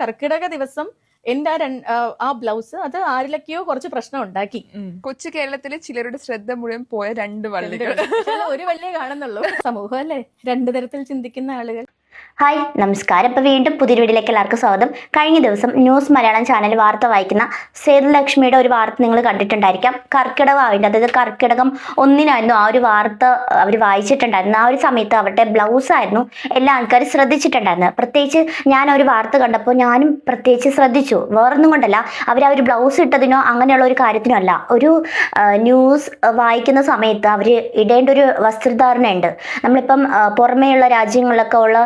കർക്കിടക ദിവസം എന്റെ ആ ബ്ലൗസ് അത് ആരിലൊക്കെയോ കുറച്ച് പ്രശ്നം ഉണ്ടാക്കി. കൊച്ചു കേരളത്തിലെ ചിലരുടെ ശ്രദ്ധ മുഴുവൻ പോയ രണ്ട് വള്ളികൾ. ഒരു വള്ളിയെ കാണുന്നുള്ളൂ. സമൂഹം അല്ലേ, രണ്ടു തരത്തിൽ ചിന്തിക്കുന്ന ആളുകൾ. ഹായ്, നമസ്കാരം. ഇപ്പോൾ വീണ്ടും പുതിയൊരു വീഡിയോയിലേക്ക് എല്ലാവർക്കും സ്വാഗതം. കഴിഞ്ഞ ദിവസം ന്യൂസ് മലയാളം ചാനൽ വാർത്ത വായിക്കുന്ന സേതുലക്ഷ്മിയുടെ ഒരു വാർത്ത നിങ്ങൾ കണ്ടിട്ടുണ്ടായിരിക്കാം. കർക്കിടകമായിട്ട്, അതായത് കർക്കിടകം 1 ആ ഒരു വാർത്ത അവർ വായിച്ചിട്ടുണ്ടായിരുന്നു. ആ ഒരു സമയത്ത് അവരുടെ ബ്ലൗസ് ആയിരുന്നു എല്ലാ ആൾക്കാരും ശ്രദ്ധിച്ചിട്ടുണ്ടായിരുന്നത്. പ്രത്യേകിച്ച് ഞാൻ ഒരു വാർത്ത കണ്ടപ്പോൾ ഞാനും പ്രത്യേകിച്ച് ശ്രദ്ധിച്ചു. വേറൊന്നും കൊണ്ടല്ല, അവർ ആ ഒരു ബ്ലൗസ് ഇട്ടതിനോ അങ്ങനെയുള്ള ഒരു കാര്യത്തിനോ അല്ല. ഒരു ന്യൂസ് വായിക്കുന്ന സമയത്ത് അവർ ഇടേണ്ട ഒരു വസ്ത്രധാരണയുണ്ട്. നമ്മളിപ്പം പുറമേയുള്ള രാജ്യങ്ങളിലൊക്കെ ഉള്ള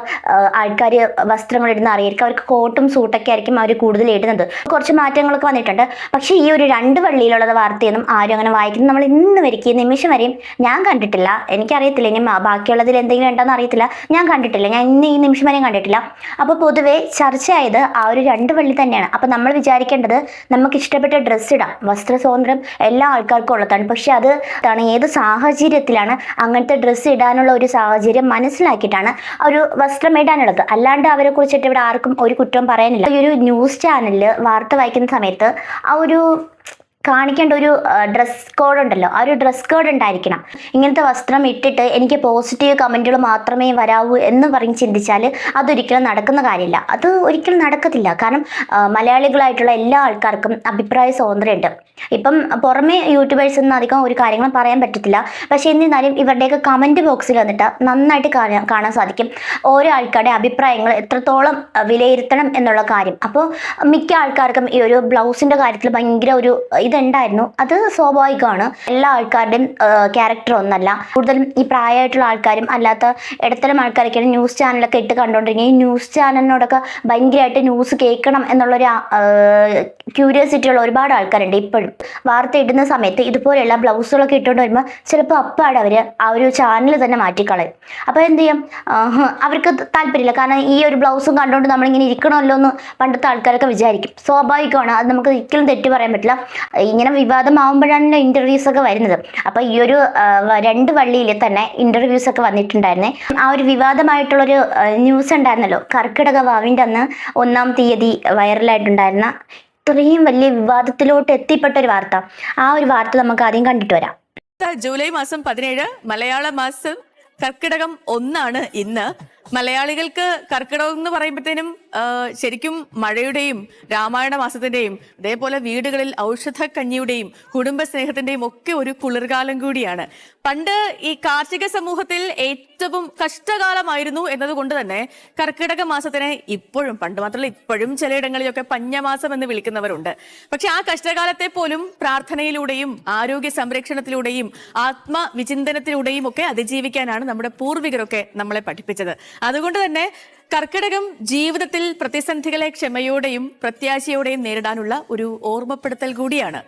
ആൾക്കാർ വസ്ത്രങ്ങൾ ഇടുന്ന അറിയായിരിക്കും. അവർക്ക് കോട്ടും സൂട്ടൊക്കെ ആയിരിക്കും അവർ കൂടുതൽ ഇടുന്നത്. കുറച്ച് മാറ്റങ്ങളൊക്കെ വന്നിട്ടുണ്ട്. പക്ഷേ ഈ ഒരു 2 വള്ളിയിലുള്ള വാർത്തയൊന്നും ആരും അങ്ങനെ വായിക്കുന്നത് നമ്മൾ ഇന്ന് വരെയ്ക്ക് നിമിഷം വരെയും ഞാൻ കണ്ടിട്ടില്ല. എനിക്കറിയത്തില്ല, ഇനി ബാക്കിയുള്ളതിൽ എന്തെങ്കിലും ഉണ്ടോയെന്ന് അറിയത്തില്ല. ഞാൻ കണ്ടിട്ടില്ല, ഞാൻ ഇന്ന് ഈ നിമിഷം വരെയും കണ്ടിട്ടില്ല. അപ്പോൾ പൊതുവെ ചർച്ചയായത് ആ ഒരു 2 വള്ളി തന്നെയാണ്. അപ്പോൾ നമ്മൾ വിചാരിക്കേണ്ടത് നമുക്ക് ഇഷ്ടപ്പെട്ട ഡ്രസ്സ് ഇടാം, വസ്ത്ര സ്വാതന്ത്ര്യം എല്ലാ ആൾക്കാർക്കും ഉള്ളതാണ്. പക്ഷെ അത് ഏത് സാഹചര്യത്തിലാണ് അങ്ങനത്തെ ഡ്രസ്സ് ഇടാനുള്ള ഒരു സാഹചര്യം മനസ്സിലാക്കിയിട്ടാണ് ഒരു വസ്ത്രം ഇടാനുള്ളത്. അല്ലാണ്ട് അവരെ കുറിച്ചിട്ട് ഇവിടെ ആർക്കും ഒരു കുറ്റവും പറയാനില്ല. ഈ ഒരു ന്യൂസ് ചാനലിൽ വാർത്ത വായിക്കുന്ന സമയത്ത് ആ ഒരു കാണിക്കേണ്ട ഒരു ഡ്രസ് കോഡ് ഉണ്ടല്ലോ, ആ ഒരു ഡ്രസ് കോഡ് ഉണ്ടായിരിക്കണം. ഇങ്ങനത്തെ വസ്ത്രം ഇട്ടിട്ട് എനിക്ക് പോസിറ്റീവ് കമൻറ്റുകൾ മാത്രമേ വരാവൂ എന്ന് പറഞ്ഞ് ചിന്തിച്ചാൽ അതൊരിക്കലും നടക്കുന്ന കാര്യമില്ല. അത് ഒരിക്കലും നടക്കത്തില്ല. കാരണം മലയാളികളായിട്ടുള്ള എല്ലാ ആൾക്കാർക്കും അഭിപ്രായ സ്വാതന്ത്ര്യമുണ്ട്. ഇപ്പം പുറമെ യൂട്യൂബേഴ്സൊന്നും അധികം ഒരു കാര്യങ്ങളും പറയാൻ പറ്റത്തില്ല. പക്ഷേ എന്നിരുന്നാലും ഇവരുടെയൊക്കെ കമൻറ്റ് ബോക്സിൽ വന്നിട്ട് നന്നായിട്ട് കാണാൻ സാധിക്കും ഓരോ ആൾക്കാരുടെ അഭിപ്രായങ്ങൾ എത്രത്തോളം വിലയിരുത്തണം എന്നുള്ള കാര്യം. അപ്പോൾ മിക്ക ആൾക്കാർക്കും ഈ ഒരു ബ്ലൗസിൻ്റെ കാര്യത്തിൽ ഭയങ്കര ഒരു ഇതുണ്ടായിരുന്നു. അത് സ്വാഭാവികമാണ്. എല്ലാ ആൾക്കാരുടെയും ക്യാരക്ടർ ഒന്നല്ല. കൂടുതലും ഈ പ്രായമായിട്ടുള്ള ആൾക്കാരും അല്ലാത്ത ഇടത്തരം ആൾക്കാരൊക്കെയാണ് ന്യൂസ് ചാനലൊക്കെ ഇട്ട് കണ്ടുകൊണ്ടിരിക്കുന്നത്. ഈ ന്യൂസ് ചാനലിനോടൊക്കെ ഭയങ്കരമായിട്ട് ന്യൂസ് കേൾക്കണം എന്നുള്ളൊരു ക്യൂരിയോസിറ്റി ഉള്ള ഒരുപാട് ആൾക്കാരുണ്ട്. ഇപ്പോഴും വാർത്ത ഇടുന്ന സമയത്ത് ഇതുപോലെയുള്ള ബ്ലൗസുകളൊക്കെ ഇട്ടുകൊണ്ട് വരുമ്പോൾ ചിലപ്പോൾ അപ്പാട് അവർ ആ ഒരു ചാനൽ തന്നെ മാറ്റിക്കളയും. അപ്പോൾ എന്ത് ചെയ്യും, അവർക്ക് താല്പര്യമില്ല. കാരണം ഈ ഒരു ബ്ലൗസും കണ്ടുകൊണ്ട് നമ്മളിങ്ങനെ ഇരിക്കണമല്ലോ എന്ന് പണ്ടത്തെ ആൾക്കാരൊക്കെ വിചാരിക്കും. സ്വാഭാവികമാണ്, അത് നമുക്ക് ഒരിക്കലും തെറ്റ് പറയാൻ പറ്റില്ല. ഇങ്ങനെ വിവാദമാവുമ്പോഴാണല്ലോ ഇൻ്റർവ്യൂസ് ഒക്കെ വരുന്നത്. അപ്പോൾ ഈ ഒരു 2 വള്ളിയിൽ തന്നെ ഇൻ്റർവ്യൂസ് ഒക്കെ വന്നിട്ടുണ്ടായിരുന്നേ. ആ ഒരു വിവാദമായിട്ടുള്ളൊരു ന്യൂസ് ഉണ്ടായിരുന്നല്ലോ, കർക്കിടക വാവിൻ്റെ അന്ന് 1-ാം തീയതി വൈറലായിട്ടുണ്ടായിരുന്ന ഇത്രയും വലിയ വിവാദത്തിലോട്ട് എത്തിപ്പെട്ട ഒരു വാർത്ത. ആ ഒരു വാർത്ത നമുക്ക് ആദ്യം കണ്ടിട്ട് വരാം. ജൂലൈ മാസം 17 മലയാള മാസം കർക്കിടകം 1 ഇന്ന്. മലയാളികൾക്ക് കർക്കിടകം എന്ന് പറയുമ്പോഴത്തേനും ശരിക്കും മഴയുടെയും രാമായണ മാസത്തിന്റെയും അതേപോലെ വീടുകളിൽ ഔഷധക്കഞ്ഞിയുടെയും കുടുംബ സ്നേഹത്തിന്റെയും ഒക്കെ ഒരു കുളിർകാലം കൂടിയാണ്. പണ്ട് ഈ കാർഷിക സമൂഹത്തിൽ ഏറ്റവും കഷ്ടകാലമായിരുന്നു എന്നതുകൊണ്ട് തന്നെ കർക്കിടക മാസത്തിനെ ഇപ്പോഴും, പണ്ട് മാത്രമല്ല ഇപ്പോഴും ചിലയിടങ്ങളിലൊക്കെ പഞ്ഞമാസം എന്ന് വിളിക്കുന്നവരുണ്ട്. പക്ഷെ ആ കഷ്ടകാലത്തെ പോലും പ്രാർത്ഥനയിലൂടെയും ആരോഗ്യ സംരക്ഷണത്തിലൂടെയും ആത്മവിചിന്തനത്തിലൂടെയും ഒക്കെ അതിജീവിക്കാനാണ് നമ്മുടെ പൂർവികരൊക്കെ നമ്മളെ പഠിപ്പിച്ചത്. അതുകൊണ്ട് തന്നെ കർക്കിടകം ജീവിതത്തിൽ പ്രതിസന്ധികളെ ക്ഷമയോടെയും പ്രത്യാശയോടെയും നേരിടാനുള്ള ഒരു ഓർമ്മപ്പെടുത്തൽ കൂടിയാണ്.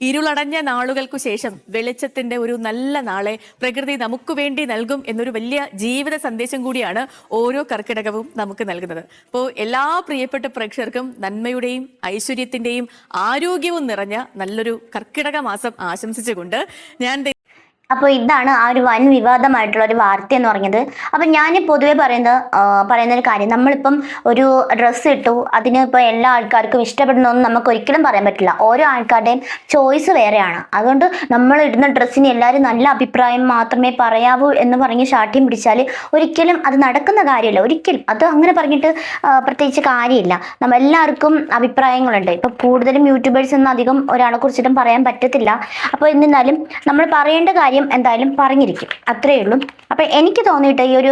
ഇരുളടഞ്ഞ നാളുകൾക്കു ശേഷം വെളിച്ചത്തിന്റെ ഒരു നല്ല നാളെ പ്രകൃതി നമുക്ക് വേണ്ടി നൽകും എന്നൊരു വലിയ ജീവിത സന്ദേശം കൂടിയാണ് ഓരോ കർക്കിടകവും നമുക്ക് നൽകുന്നത്. അപ്പോൾ എല്ലാ പ്രിയപ്പെട്ട പ്രേക്ഷകർക്കും നന്മയുടെയും ഐശ്വര്യത്തിന്റെയും ആരോഗ്യവും നിറഞ്ഞ നല്ലൊരു കർക്കിടക മാസം ആശംസിച്ചുകൊണ്ട് ഞാൻ അപ്പോൾ ഇതാണ് ആ ഒരു വൻ വിവാദമായിട്ടുള്ള ഒരു വാർത്ത എന്ന് പറഞ്ഞത്. അപ്പം ഞാൻ പൊതുവെ പറയുന്നൊരു കാര്യം, നമ്മളിപ്പം ഒരു ഡ്രസ്സ് ഇട്ടു, അതിന് ഇപ്പോൾ എല്ലാ ആൾക്കാർക്കും ഇഷ്ടപ്പെടുന്നൊന്നും നമുക്ക് ഒരിക്കലും പറയാൻ പറ്റില്ല. ഓരോ ആൾക്കാരുടെയും ചോയ്സ് വേറെയാണ്. അതുകൊണ്ട് നമ്മൾ ഇടുന്ന ഡ്രസ്സിന് എല്ലാവരും നല്ല അഭിപ്രായം മാത്രമേ പറയാവൂ എന്ന് പറഞ്ഞ് ശാഠ്യം പിടിച്ചാൽ ഒരിക്കലും അത് നടക്കുന്ന കാര്യമില്ല. ഒരിക്കലും അത് അങ്ങനെ പറഞ്ഞിട്ട് പ്രത്യേകിച്ച് കാര്യമില്ല. എല്ലാവർക്കും അഭിപ്രായങ്ങളുണ്ട്. ഇപ്പം കൂടുതലും യൂട്യൂബേഴ്സൊന്നും അധികം ഒരാളെ കുറിച്ചിട്ടും പറയാൻ പറ്റത്തില്ല. അപ്പോൾ എന്നിരുന്നാലും നമ്മൾ പറയേണ്ട കാര്യം എന്തായാലും പറഞ്ഞിരിക്കും, അത്രയേ ഉള്ളൂ. അപ്പം എനിക്ക് തോന്നിയിട്ട് ഈ ഒരു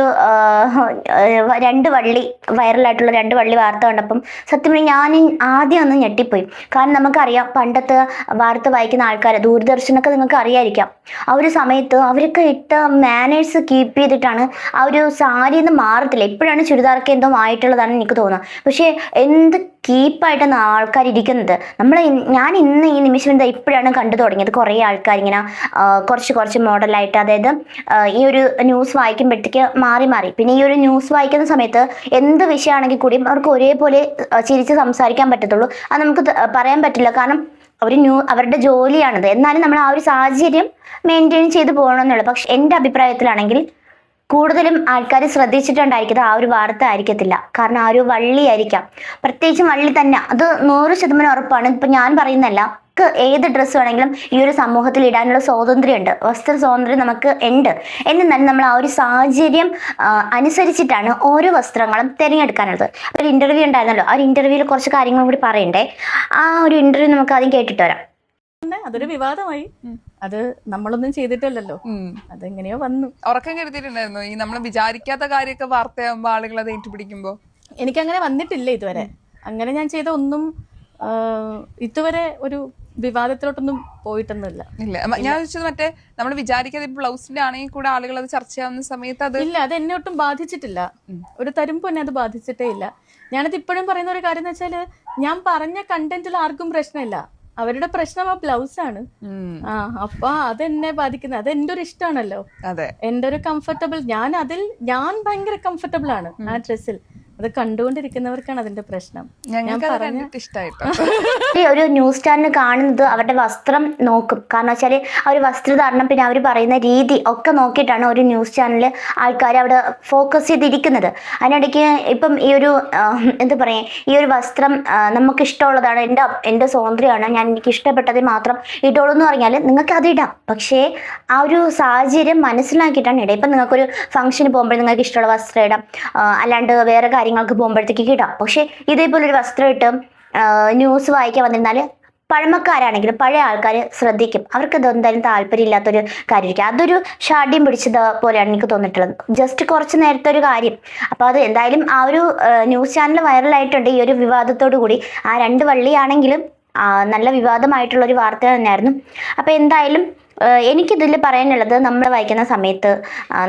2 വള്ളി വൈറലായിട്ടുള്ള 2 വള്ളി വാർത്ത കണ്ടപ്പം സത്യം പറഞ്ഞാൽ ഞാൻ ആദ്യം ഒന്ന് ഞെട്ടിപ്പോയി. കാരണം നമുക്കറിയാം, പണ്ടത്തെ വാർത്ത വായിക്കുന്ന ആൾക്കാർ ദൂരദർശനൊക്കെ നിങ്ങൾക്ക് അറിയാതിരിക്കാം. ആ ഒരു സമയത്ത് അവരൊക്കെ ഇട്ട മാനേഴ്സ് കീപ്പ് ചെയ്തിട്ടാണ് ആ ഒരു സാരി ഒന്നും മാറത്തില്ല. ഇപ്പോഴാണ് ചുരിദാർക്ക് എന്തോ ആയിട്ടുള്ളതാണ് എനിക്ക് തോന്നുന്നത്. പക്ഷേ എന്ത് കീപ്പായിട്ടാണ് ആൾക്കാർ ഇരിക്കുന്നത്. ഞാൻ ഇന്ന് ഈ നിമിഷം ഇപ്പോഴാണ് കണ്ടു തുടങ്ങിയത്. കുറേ ആൾക്കാർ ഇങ്ങനെ കുറച്ച് മോഡലായിട്ട്, അതായത് ഈ ഒരു ന്യൂസ് വായിക്കുമ്പോഴത്തേക്ക് മാറി പിന്നെ ഈ ഒരു ന്യൂസ് വായിക്കുന്ന സമയത്ത് എന്ത് വിഷയമാണെങ്കിൽ കൂടിയും അവർക്ക് ഒരേപോലെ ചിരിച്ച് സംസാരിക്കാൻ പറ്റത്തുള്ളൂ. അത് നമുക്ക് പറയാൻ പറ്റില്ല. കാരണം അവരുടെ ജോലിയാണത്. എന്നാലും നമ്മൾ ആ ഒരു സാഹചര്യം മെയിൻറ്റെയിൻ ചെയ്ത് പോകണമെന്നുള്ളൂ. പക്ഷെ എൻ്റെ അഭിപ്രായത്തിലാണെങ്കിൽ കൂടുതലും ആൾക്കാർ ശ്രദ്ധിച്ചിട്ടുണ്ടായിരിക്കുന്നത് ആ ഒരു വാർത്ത ആയിരിക്കത്തില്ല. കാരണം ആ ഒരു വള്ളിയായിരിക്കാം, പ്രത്യേകിച്ചും വള്ളി തന്നെ. അത് 100% ഉറപ്പാണ്. ഇപ്പം ഞാൻ പറയുന്നല്ല, ഏത് ഡ്രസ്സ് വേണമെങ്കിലും ഈ ഒരു സമൂഹത്തിൽ ഇടാനുള്ള സ്വാതന്ത്ര്യമുണ്ട്, വസ്ത്ര സ്വാതന്ത്ര്യം നമുക്ക് ഉണ്ട്. എന്നിരുന്നാലും നമ്മൾ ആ ഒരു സാഹചര്യം അനുസരിച്ചിട്ടാണ് ഓരോ വസ്ത്രങ്ങളും തിരഞ്ഞെടുക്കാനുള്ളത്. ഒരു ഇന്റർവ്യൂ ഉണ്ടായിരുന്നല്ലോ, ആ ഒരു ഇന്റർവ്യൂവിൽ കുറച്ച് കാര്യങ്ങൾ കൂടി പറയണ്ടേ. ആ ഒരു ഇന്റർവ്യൂ നമുക്ക് ആദ്യം കേട്ടിട്ട് വരാം. അതൊരു വിവാദമായി. അത് നമ്മളൊന്നും ചെയ്തിട്ടില്ലല്ലോ, അതെങ്ങനെയോ വന്നു. ഉറക്കം കരുതിയിട്ടുണ്ടായിരുന്നു ഈ നമ്മൾ വിചാരിക്കാത്ത കാര്യമൊക്കെ വാർത്തയാകുമ്പോ ആളുകൾ അത് ഏറ്റുപിടിക്കുമ്പോ? എനിക്കങ്ങനെ വന്നിട്ടില്ല ഇതുവരെ. അങ്ങനെ ഞാൻ ചെയ്ത ഒന്നും ഇതുവരെ ഒരു വിവാദത്തിലോട്ടൊന്നും പോയിട്ടൊന്നുമില്ല. ഇല്ല, ഞാൻ ചോദിച്ചത് മറ്റേ നമ്മൾ വിചാരിക്കാതെ ബ്ലൗസിന്റെ ആണെങ്കിൽ കൂടെ ആളുകൾ അത് ചർച്ച ചെയ്യാവുന്ന സമയത്ത് അത് ഇല്ല, അത് എന്നെ ഒട്ടും ബാധിച്ചിട്ടില്ല. ഒരു തരുമ്പോ എന്നെ അത് ബാധിച്ചിട്ടേ ഇല്ല. ഞാനത് ഇപ്പോഴും പറയുന്ന ഒരു കാര്യം എന്ന് വെച്ചാല്, ഞാൻ പറഞ്ഞ കണ്ടന്റിൽ ആർക്കും പ്രശ്നമില്ല. അവരുടെ പ്രശ്നം ആ ബ്ലൗസ് ആണ്. അപ്പൊ അതെന്നെ ബാധിക്കുന്നത്. അത് എന്റെ ഒരു ഇഷ്ടമാണല്ലോ, എന്റെ ഒരു കംഫർട്ടബിൾ. ഞാൻ ഭയങ്കര കംഫർട്ടബിൾ ആണ് ആ ഡ്രസ്സിൽ. അത് കണ്ടുകൊണ്ടിരിക്കുന്നവർക്കാണ് അതിന്റെ പ്രശ്നം. ഒരു ന്യൂസ് ചാനൽ കാണുന്നത് അവരുടെ വസ്ത്രം നോക്കും. കാരണം വെച്ചാല് ആ ഒരു വസ്ത്രധാരണം, പിന്നെ അവർ പറയുന്ന രീതി ഒക്കെ നോക്കിയിട്ടാണ് ഒരു ന്യൂസ് ചാനൽ ആൾക്കാർ അവിടെ ഫോക്കസ് ചെയ്തിരിക്കുന്നത്. അതിനിടയ്ക്ക് ഇപ്പം ഈ ഒരു എന്താ പറയാ, ഈ ഒരു വസ്ത്രം നമുക്ക് ഇഷ്ടമുള്ളതാണ്, എൻ്റെ സ്വാതന്ത്ര്യമാണ്, ഞാൻ എനിക്ക് ഇഷ്ടപ്പെട്ടത് മാത്രം ഇട്ടോളൂ എന്ന് പറഞ്ഞാൽ നിങ്ങൾക്ക് അത് ഇടാം. പക്ഷേ ആ ഒരു സാഹചര്യം മനസ്സിലാക്കിയിട്ടാണ് ഇടാം. ഇപ്പം നിങ്ങൾക്കൊരു ഫംഗ്ഷന് പോകുമ്പോൾ നിങ്ങൾക്ക് ഇഷ്ടമുള്ള വസ്ത്രം ഇടാം, അല്ലാണ്ട് വേറെ കാര്യങ്ങൾക്ക് പോകുമ്പോഴത്തേക്ക് ഇടാം. പക്ഷെ ഇതേപോലെ ഒരു വസ്ത്രം ഇട്ട് ന്യൂസ് വായിക്കാൻ വന്നിരുന്നാൽ പഴമക്കാരാണെങ്കിലും പഴയ ആൾക്കാർ ശ്രദ്ധിക്കും. അവർക്ക് ഇതെന്തായാലും താല്പര്യമില്ലാത്തൊരു കാര്യമായിരിക്കും. അതൊരു ഷാഢ്യം പിടിച്ചത് പോലെയാണ് എനിക്ക് തോന്നിയിട്ടുള്ളത്. ജസ്റ്റ് കുറച്ച് നേരത്തെ ഒരു കാര്യം. അപ്പോൾ അത് എന്തായാലും ആ ഒരു ന്യൂസ് ചാനൽ വൈറലായിട്ടുണ്ട് ഈ ഒരു വിവാദത്തോടു കൂടി. ആ 2 വള്ളിയാണെങ്കിലും നല്ല വിവാദമായിട്ടുള്ളൊരു വാർത്ത തന്നെയായിരുന്നു. അപ്പോൾ എന്തായാലും എനിക്കിതിൽ പറയാനുള്ളത്, നമ്മൾ വായിക്കുന്ന സമയത്ത്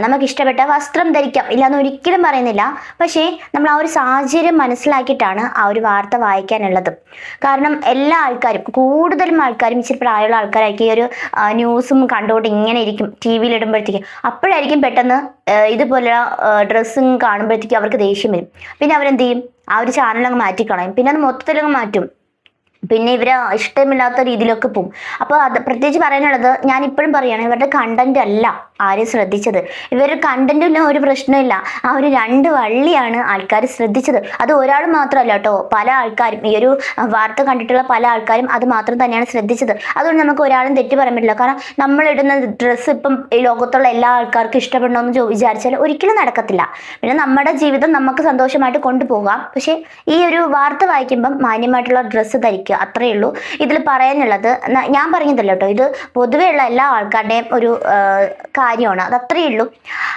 നമുക്ക് ഇഷ്ടപ്പെട്ട വസ്ത്രം ധരിക്കാം, ഇല്ലാന്ന് ഒരിക്കലും പറയുന്നില്ല. പക്ഷേ നമ്മൾ ആ ഒരു സാഹചര്യം മനസ്സിലാക്കിയിട്ടാണ് ആ ഒരു വാർത്ത വായിക്കാനുള്ളത്. കാരണം എല്ലാ ആൾക്കാരും, കൂടുതലും ആൾക്കാരും ഇച്ചിരി പ്രായമുള്ള ആൾക്കാരായിരിക്കും ഈ ഒരു ന്യൂസും കണ്ടുകൊണ്ട് ഇങ്ങനെ ഇരിക്കും TV യിലിടുമ്പോഴത്തേക്ക്. അപ്പോഴായിരിക്കും പെട്ടെന്ന് ഇതുപോലുള്ള ഡ്രസ്സും കാണുമ്പോഴത്തേക്കും അവർക്ക് ദേഷ്യം വരും. പിന്നെ അവരെന്ത് ചെയ്യും, ആ ഒരു ചാനലങ്ങ് മാറ്റിക്കളയും, പിന്നെ അത് മൊത്തത്തിലങ്ങ് മാറ്റും. പിന്നെ ഇവരെ ഇഷ്ടമില്ലാത്ത രീതിയിലൊക്കെ പോകും. അപ്പോൾ അത് പ്രത്യേകിച്ച് പറയാനുള്ളത്, ഞാൻ ഇപ്പോഴും പറയുകയാണ്, ഇവരുടെ കണ്ടന്റ് അല്ല ആരും ശ്രദ്ധിച്ചത്. ഇവരുടെ കണ്ടന്റിന് ഒരു പ്രശ്നമില്ല, ആ ഒരു 2 വള്ളിയാണ് ആൾക്കാർ ശ്രദ്ധിച്ചത്. അത് ഒരാൾ മാത്രമല്ല കേട്ടോ, പല ആൾക്കാരും ഈ ഒരു വാർത്ത കണ്ടിട്ടുള്ള പല ആൾക്കാരും അത് മാത്രം തന്നെയാണ് ശ്രദ്ധിച്ചത്. അതുകൊണ്ട് നമുക്ക് ഒരാളും തെറ്റ് പറയാൻ പറ്റില്ല. കാരണം നമ്മളിടുന്ന ഡ്രസ്സ് ഇപ്പം ഈ ലോകത്തുള്ള എല്ലാ ആൾക്കാർക്കും ഇഷ്ടപ്പെടണമെന്ന് വിചാരിച്ചാൽ ഒരിക്കലും നടക്കത്തില്ല. പിന്നെ നമ്മുടെ ജീവിതം നമുക്ക് സന്തോഷമായിട്ട് കൊണ്ടുപോകാം. പക്ഷേ ഈ ഒരു വാർത്ത വായിക്കുമ്പം മാന്യമായിട്ടുള്ള ഡ്രസ്സ് ധരിക്കുക, അത്രയേ ഉള്ളൂ ഇതിൽ പറയാനുള്ളത്. ഞാൻ പറഞ്ഞതല്ല കേട്ടോ, ഇത് പൊതുവേ ഉള്ള എല്ലാ ആൾക്കാരുടെയും ഒരു കാര്യമാണ്. അത് അത്രയേ ഉള്ളൂ.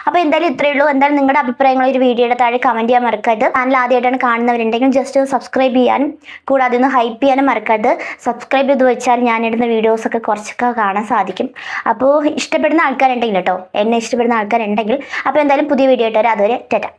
അപ്പോൾ എന്തായാലും ഇത്രയേ ഉള്ളൂ. എന്തായാലും നിങ്ങളുടെ അഭിപ്രായങ്ങൾ ഒരു വീഡിയോയുടെ താഴെ കമൻറ്റ് ചെയ്യാൻ മറക്കരുത്. ചാനൽ ആദ്യമായിട്ടാണ് കാണുന്നവരുണ്ടെങ്കിൽ ജസ്റ്റ് സബ്സ്ക്രൈബ് ചെയ്യാനും കൂടാതെ ഒന്ന് ഹൈപ്പ് ചെയ്യാനും മറക്കരുത്. സബ്സ്ക്രൈബ് ചെയ്ത് വെച്ചാൽ ഞാനിടുന്ന വീഡിയോസൊക്കെ കുറച്ചൊക്കെ കാണാൻ സാധിക്കും. അപ്പോൾ ഇഷ്ടപ്പെടുന്ന ആൾക്കാരുണ്ടെങ്കിൽ കേട്ടോ, എന്നെ ഇഷ്ടപ്പെടുന്ന ആൾക്കാരുണ്ടെങ്കിൽ. അപ്പോൾ എന്തായാലും പുതിയ വീഡിയോ ആയിട്ട് വരാം. അതുവരെ ടാറ്റ.